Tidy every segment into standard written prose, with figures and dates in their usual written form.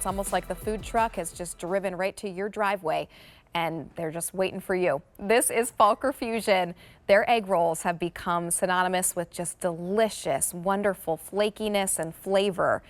almost like the food truck has just driven right to your driveway and they're just waiting for you. This is Falkor Fusion. Their egg rolls have become synonymous with just delicious, wonderful flakiness and flavor.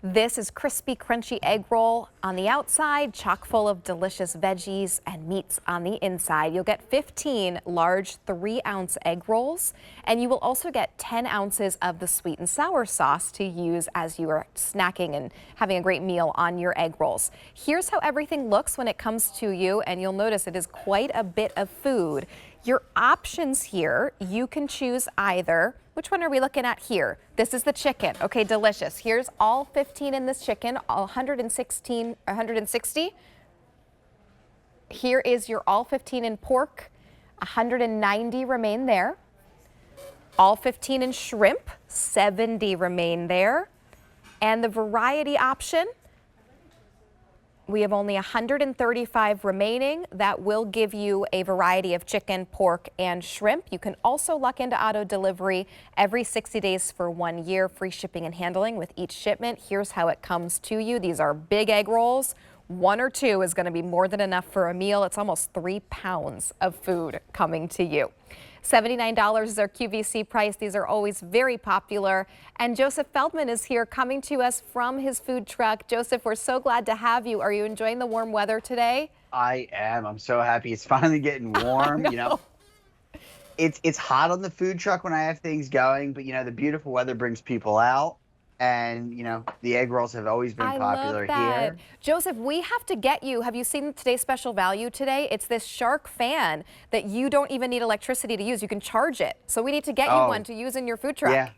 This is crispy, crunchy egg roll on the outside, chock full of delicious veggies and meats on the inside. You'll get 15 large 3-ounce egg rolls, and you will also get 10 ounces of the sweet and sour sauce to use as you are snacking and having a great meal on your egg rolls. Here's how everything looks when it comes to you, and you'll notice it is quite a bit of food. Your options here, you can choose either. Which one are we looking at here? This is the chicken. Okay, delicious. Here's all 15 in this chicken, 160. Here is your all 15 in pork, 190 remain there. All 15 in shrimp, 70 remain there. And the variety option, we have only 135 remaining. That will give you a variety of chicken, pork, and shrimp. You can also luck into auto delivery every 60 days for 1 year, free shipping and handling with each shipment. Here's how it comes to you. These are big egg rolls. 1 or 2 is going to be more than enough for a meal. It's almost 3 pounds of food coming to you. $79 is our QVC price. These are always very popular. And Joseph Feldman is here coming to us from his food truck. Joseph, we're so glad to have you. Are you enjoying the warm weather today? I am. I'm so happy it's finally getting warm. It's hot on the food truck when I have things going, but the beautiful weather brings people out. And, the egg rolls have always been popular here. Joseph, we have to get you. Have you seen today's special value today? It's this Shark fan that you don't even need electricity to use. You can charge it. So we need to get you one to use in your food truck. Yeah.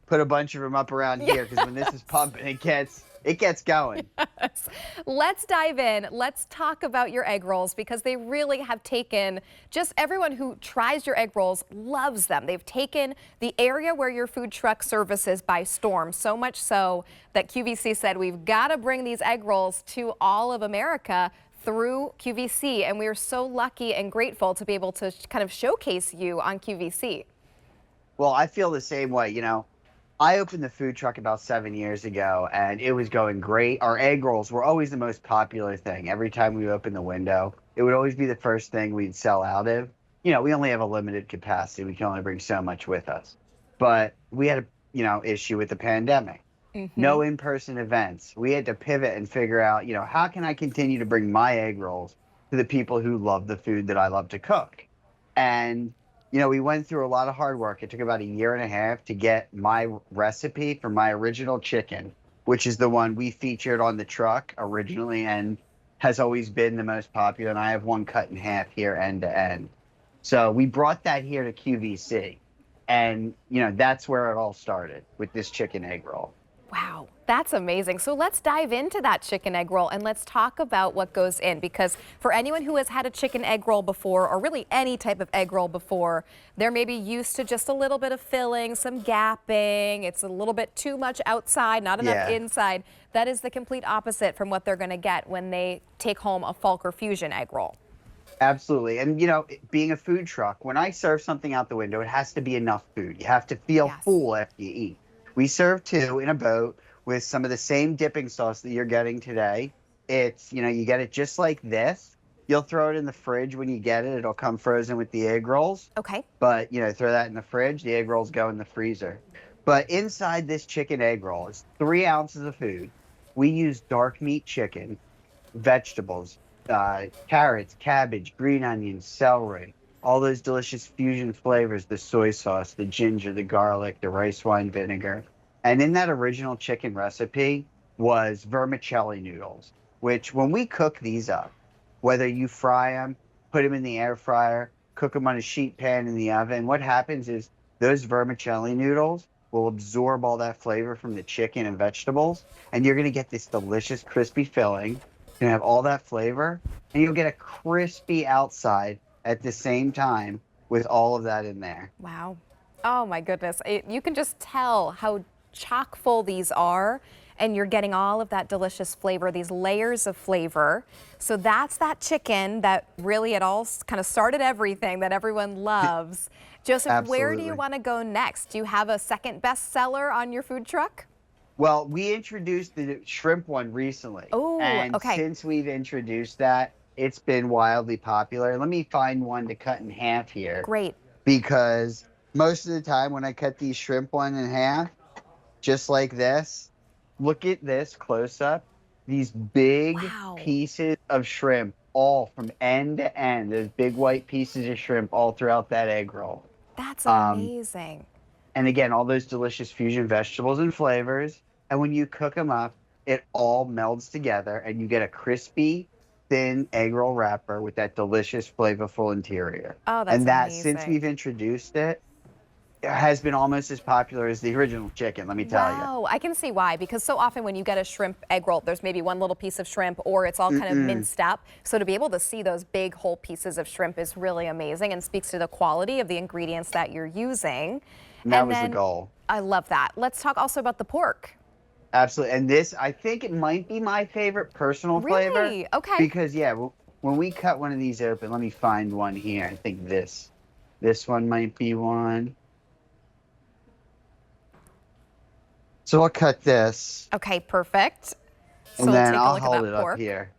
Put a bunch of them up around here because when this is pumping, it gets going. Yes. Let's dive in. Let's talk about your egg rolls because they really have taken, just everyone who tries your egg rolls loves them. They've taken the area where your food truck services by storm, so much so that QVC said we've got to bring these egg rolls to all of America through QVC, and we are so lucky and grateful to be able to kind of showcase you on QVC. Well, I feel the same way. I opened the food truck about 7 years ago, and it was going great. Our egg rolls were always the most popular thing. Every time we opened the window, it would always be the first thing we'd sell out of. We only have a limited capacity. We can only bring so much with us. But we had a, issue with the pandemic. No in-person events. We had to pivot and figure out, how can I continue to bring my egg rolls to the people who love the food that I love to cook? And we went through a lot of hard work. It took about 1.5 years to get my recipe for my original chicken, which is the one we featured on the truck originally and has always been the most popular. And I have one cut in half here end to end. So we brought that here to QVC. And, that's where it all started with this chicken egg roll. Wow, that's amazing. So let's dive into that chicken egg roll and let's talk about what goes in, because for anyone who has had a chicken egg roll before, or really any type of egg roll before, they're maybe used to just a little bit of filling, some gapping. It's a little bit too much outside, not enough inside. That is the complete opposite from what they're going to get when they take home a Falkor Fusion egg roll. Absolutely. And, being a food truck, when I serve something out the window, it has to be enough food. You have to feel full after you eat. We serve 2 in a boat with some of the same dipping sauce that you're getting today. It's, you get it just like this. You'll throw it in the fridge when you get it. It'll come frozen with the egg rolls. Okay. But, throw that in the fridge. The egg rolls go in the freezer. But inside this chicken egg roll is 3 ounces of food. We use dark meat chicken, vegetables, carrots, cabbage, green onions, celery. All those delicious fusion flavors, the soy sauce, the ginger, the garlic, the rice wine vinegar. And in that original chicken recipe was vermicelli noodles, which when we cook these up, whether you fry them, put them in the air fryer, cook them on a sheet pan in the oven, what happens is those vermicelli noodles will absorb all that flavor from the chicken and vegetables, and you're going to get this delicious crispy filling. You're going to have all that flavor, and you'll get a crispy outside at the same time with all of that in there. Wow. Oh my goodness. You can just tell how chock full these are, and you're getting all of that delicious flavor, these layers of flavor. So that's that chicken that really it all kind of started everything that everyone loves. Joseph, Absolutely. Where do you want to go next? Do you have a second best seller on your food truck? Well, we introduced the shrimp one recently, Oh, and okay, since we've introduced that, it's been wildly popular. Let me find one to cut in half here great. because most of the time when I cut these shrimp one in half, just like this, look at this close up. These big Wow, pieces of shrimp, all from end to end, those big white pieces of shrimp all throughout that egg roll. that's Um, amazing. and again, all those delicious fusion vegetables and flavors. And when you cook them up, it all melds together and you get a crispy, thin egg roll wrapper with that delicious, flavorful interior. Oh, that's And that, since amazing. we've introduced it, it has been almost as popular as the original chicken, let me tell you. Wow, I can see why, because so often when you get a shrimp egg roll, there's maybe one little piece of shrimp or it's all kind of Mm-mm. minced up. So to be able to see those big whole pieces of shrimp is really amazing and speaks to the quality of the ingredients that you're using. And that And was the then goal. I love that. Let's talk also about the pork. Absolutely. And this, I think it might be my favorite personal flavor Really? Okay. because, yeah, when we cut one of these open, let me find one here. I think this one might be one. So I'll cut this, Okay, perfect. So and we'll then take a I'll look at hold that it up pork. here.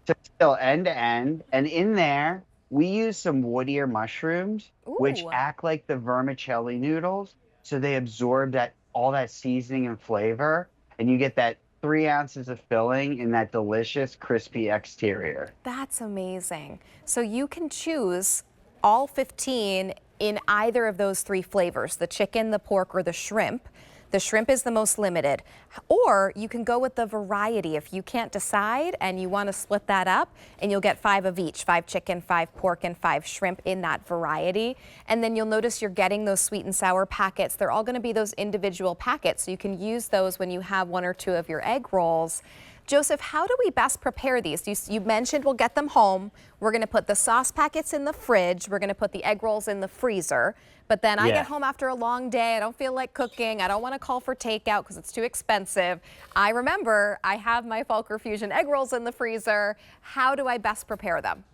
So it's still end to end, and in there we use some woodier mushrooms, which Ooh, act like the vermicelli noodles, so they absorb that all that seasoning and flavor, and you get that 3 ounces of filling in that delicious crispy exterior. that's amazing. So you can choose all 15 in either of those three flavors, the chicken, the pork, or the shrimp. The shrimp is the most limited. Or you can go with the variety if you can't decide and you want to split that up, and you'll get 5 of each, 5 chicken, 5 pork, and 5 shrimp in that variety. And then you'll notice you're getting those sweet and sour packets. They're all going to be those individual packets, so you can use those when you have 1 or 2 of your egg rolls. Joseph, how do we best prepare these? You mentioned we'll get them home. We're going to put the sauce packets in the fridge. We're going to put the egg rolls in the freezer. But then I Yeah. get home after a long day. I don't feel like cooking. I don't want to call for takeout because it's too expensive. I remember I have my Falkor Fusion egg rolls in the freezer. How do I best prepare them?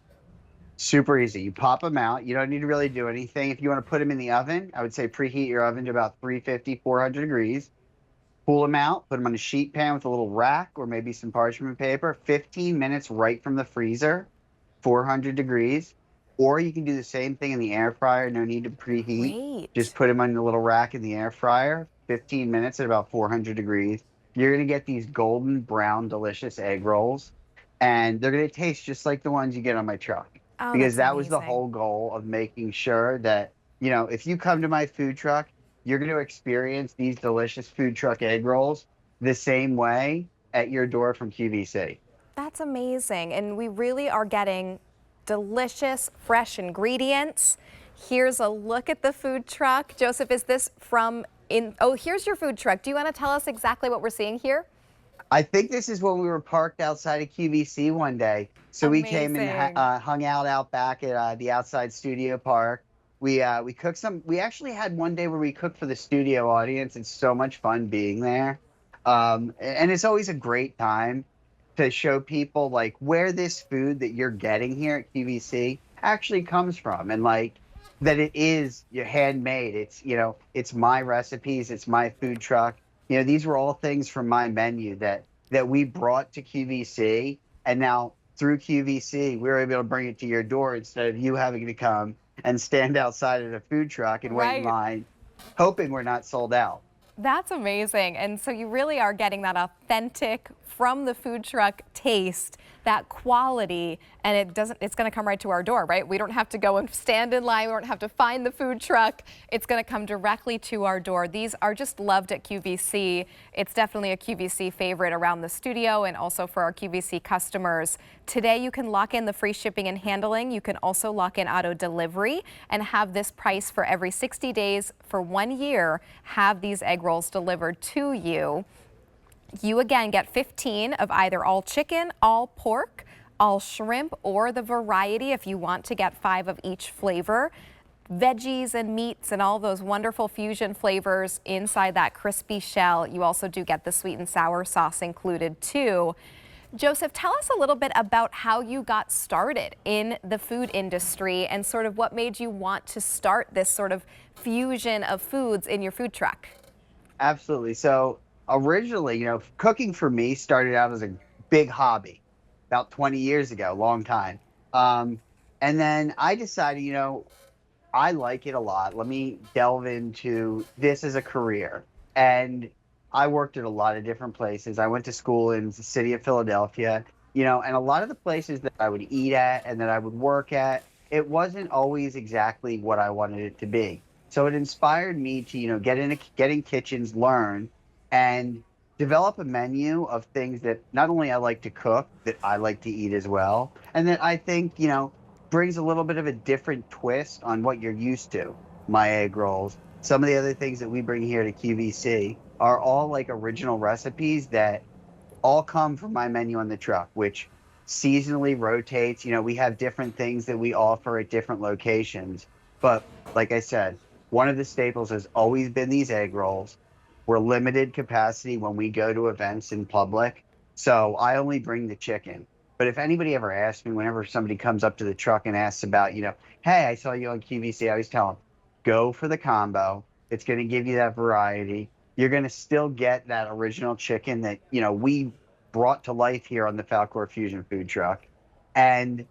Super easy. You pop them out. You don't need to really do anything. If you want to put them in the oven, I would say preheat your oven to about 350, 400 degrees. Pull them out, put them on a sheet pan with a little rack or maybe some parchment paper. 15 minutes right from the freezer, 400 degrees. Or you can do the same thing in the air fryer. No need to preheat. Just Great. put them on the little rack in the air fryer. 15 minutes at about 400 degrees. You're going to get these golden brown, delicious egg rolls. And they're going to taste just like the ones you get on my truck. Oh, Because that's that was the amazing. whole goal of making sure that, if you come to my food truck, you're going to experience these delicious food truck egg rolls the same way at your door from QVC. That's amazing. And we really are getting delicious, fresh ingredients. Here's a look at the food truck. Joseph, is this from oh, here's your food truck. Do you want to tell us exactly what we're seeing here? I think this is when we were parked outside of QVC one day. So we came and Amazing. hung out back at the outside studio park. We cooked some. We actually had one day where we cooked for the studio audience. It's so much fun being there, and it's always a great time to show people like where this food that you're getting here at QVC actually comes from, and like that it is handmade. It's my recipes. It's my food truck. These were all things from my menu that we brought to QVC, and now through QVC, we were able to bring it to your door instead of you having to come and stand outside of the food truck and wait in Right. line, hoping we're not sold out. That's amazing. And so you really are getting that authentic from the food truck taste, that quality, and it's going to come right to our door, right? We don't have to go and stand in line. We don't have to find the food truck. It's going to come directly to our door. These are just loved at QVC. It's definitely a QVC favorite around the studio and also for our QVC customers. Today you can lock in the free shipping and handling. You can also lock in auto delivery and have this price for every 60 days for 1 year. Have these egg rolls delivered to you. You again get 15 of either all chicken, all pork, all shrimp, or the variety if you want to get 5 of each flavor. Veggies and meats and all those wonderful fusion flavors inside that crispy shell. You also do get the sweet and sour sauce included too. Joseph, tell us a little bit about how you got started in the food industry and sort of what made you want to start this sort of fusion of foods in your food truck. Absolutely. So originally, cooking for me started out as a big hobby about 20 years ago, long time. Um, and then I decided, I like it a lot. Let me delve into this as a career. And I worked at a lot of different places. I went to school in the city of Philadelphia, and a lot of the places that I would eat at and that I would work at, it wasn't always exactly what I wanted it to be. So it inspired me to, get in kitchens, learn, and develop a menu of things that not only I like to cook, that I like to eat as well. And that I think, brings a little bit of a different twist on what you're used to. My egg rolls. Some of the other things that we bring here to QVC are all like original recipes that all come from my menu on the truck, which seasonally rotates. We have different things that we offer at different locations. But like I said, one of the staples has always been these egg rolls. We're limited capacity when we go to events in public. So I only bring the chicken. But if anybody ever asks me, whenever somebody comes up to the truck and asks about, hey, I saw you on QVC, I always tell them, go for the combo. It's going to give you that variety. You're going to still get that original chicken that, we brought to life here on the Falkor Fusion food truck. And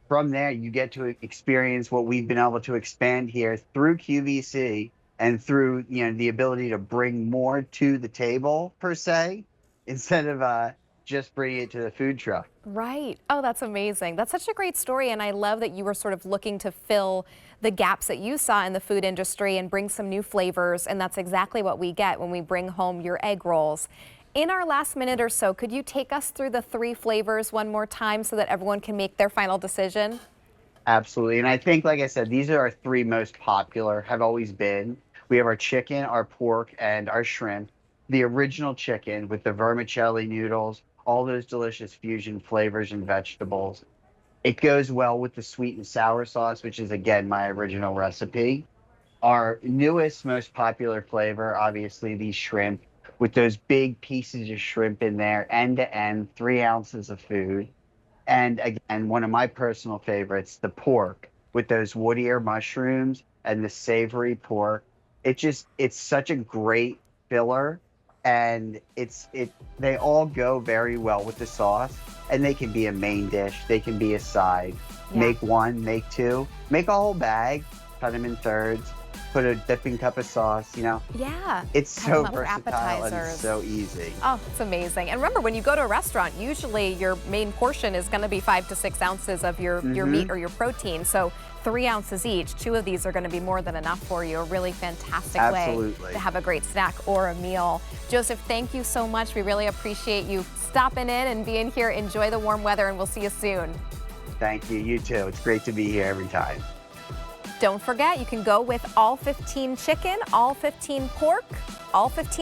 from there, you get to experience what we've been able to expand here through QVC and through, the ability to bring more to the table, per se, instead of just bringing it to the food truck. Right. Oh, that's amazing. That's such a great story. And I love that you were sort of looking to fill the gaps that you saw in the food industry and bring some new flavors. And that's exactly what we get when we bring home your egg rolls. In our last minute or so, could you take us through the 3 flavors one more time so that everyone can make their final decision? Absolutely. And I think, like I said, these are our 3 most popular, have always been. We have our chicken, our pork, and our shrimp. The original chicken with the vermicelli noodles, all those delicious fusion flavors and vegetables. It goes well with the sweet and sour sauce, which is, again, my original recipe. Our newest, most popular flavor, obviously, these shrimp with those big pieces of shrimp in there, end to end, 3 ounces of food. And again, one of my personal favorites, the pork with those wood ear mushrooms and the savory pork. It's such a great filler, and they all go very well with the sauce, and they can be a main dish, they can be a side. Yeah. Make 1, make 2, make a whole bag, cut them in thirds, put a dipping cup of sauce, Yeah. It's Cut 'em so up for versatile and appetizers. it's so easy. Oh, it's amazing. And remember, when you go to a restaurant, usually your main portion is going to be 5 to 6 ounces of your meat or your protein. So 3 ounces each. 2 of these are going to be more than enough for you. A really fantastic way Absolutely. to have a great snack or a meal. Joseph, thank you so much. We really appreciate you stopping in and being here. Enjoy the warm weather, and we'll see you soon. Thank you. You too. It's great to be here every time. Don't forget, you can go with all 15 chicken, all 15 pork, all 15